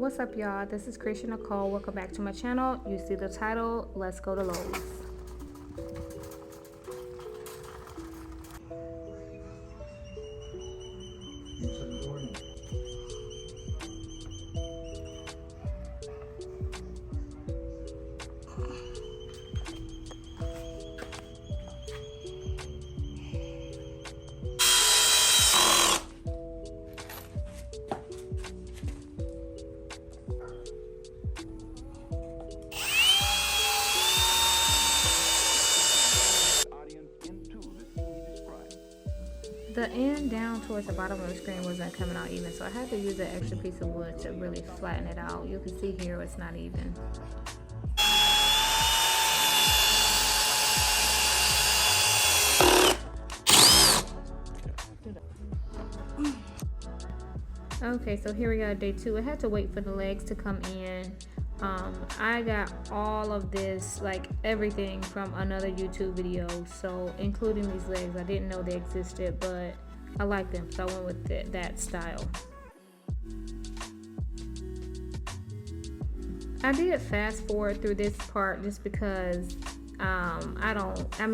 What's up, y'all? This is Cresha Nicole. Welcome back to my channel. You see the title, Let's Go to Lowe's. The end down towards the bottom of the screen wasn't coming out even, so I had to use an extra piece of wood to really flatten it out. You can see here it's not even. Okay, so here we got day 2. I had to wait for the legs to come in. I got all of this, like everything, from another YouTube video, so including these legs. I didn't know they existed, but I like them, so I went with that style. I did fast forward through this part just because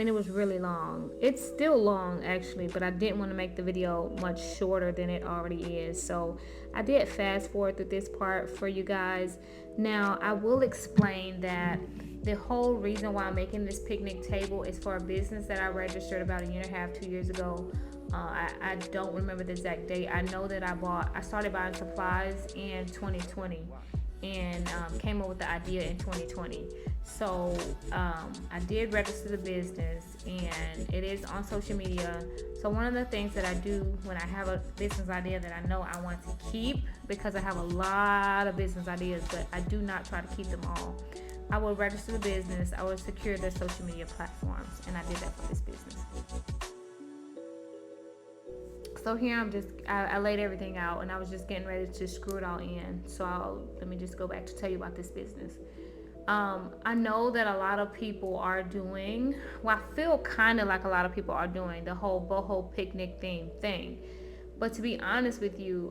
it was really long. It's still long actually, but I didn't want to make the video much shorter than it already is, so I did fast forward through this part for you guys. Now I will explain that the whole reason why I'm making this picnic table is for a business that I registered about 1.5 years, 2 years ago. I don't remember the exact date. I know that I started buying supplies in 2020 and came up with the idea in 2020. So I did register the business and it is on social media. So one of the things that I do when I have a business idea that I know I want to keep, because I have a lot of business ideas, but I do not try to keep them all, I will register the business, I will secure their social media platforms, and I did that for this business. So here I laid everything out and I was just getting ready to screw it all in. So let me just go back to tell you about this business. I know that a lot of people are doing, well, I feel kind of like a lot of people are doing the whole boho picnic thing. But to be honest with you,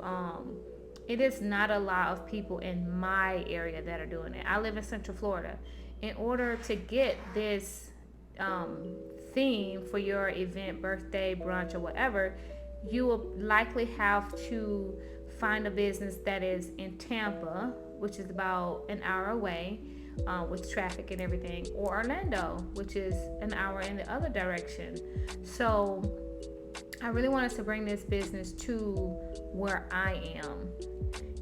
it is not a lot of people in my area that are doing it. I live in Central Florida. In order to get this theme for your event, birthday, brunch, or whatever, you will likely have to find a business that is in Tampa, which is about an hour away with traffic and everything, or Orlando, which is an hour in the other direction. So I really wanted to bring this business to where I am.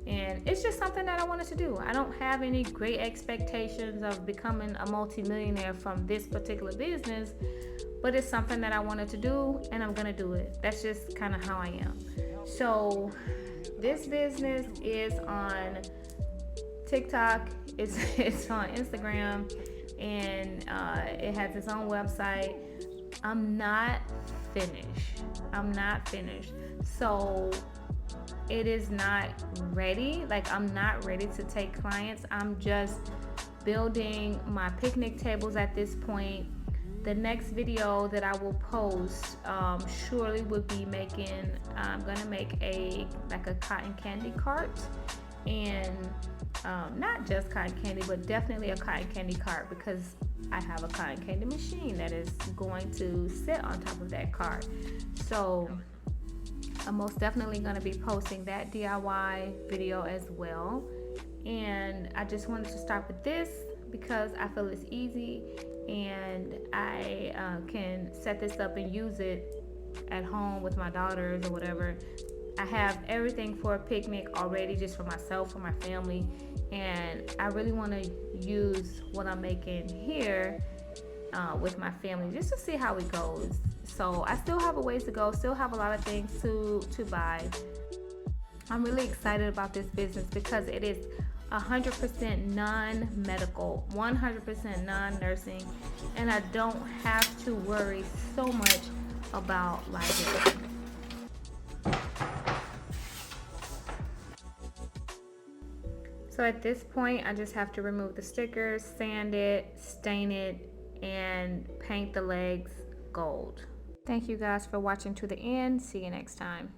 And it's just something that I wanted to do. I don't have any great expectations of becoming a multi-millionaire from this particular business, but it's something that I wanted to do and I'm gonna do it. That's just kind of how I am. So this business is on TikTok, it's on Instagram, and it has its own website. I'm not finished. So it is not ready. Like, I'm not ready to take clients. I'm just building my picnic tables at this point. The next video that I will post surely will be I'm gonna make a cotton candy cart, and not just cotton candy, but definitely a cotton candy cart, because I have a cotton candy machine that is going to sit on top of that cart. So I'm most definitely going to be posting that DIY video as well. And I just wanted to start with this because I feel it's easy and I can set this up and use it at home with my daughters or whatever. I have everything for a picnic already, just for myself, for my family, and I really want to use what I'm making here with my family just to see how it goes. So I still have a ways to go, still have a lot of things to buy. I'm really excited about this business because it is 100% non-medical, 100% non-nursing, and I don't have to worry so much about liability. So at this point, I just have to remove the stickers, sand it, stain it, and paint the legs gold. Thank you guys for watching to the end. See you next time.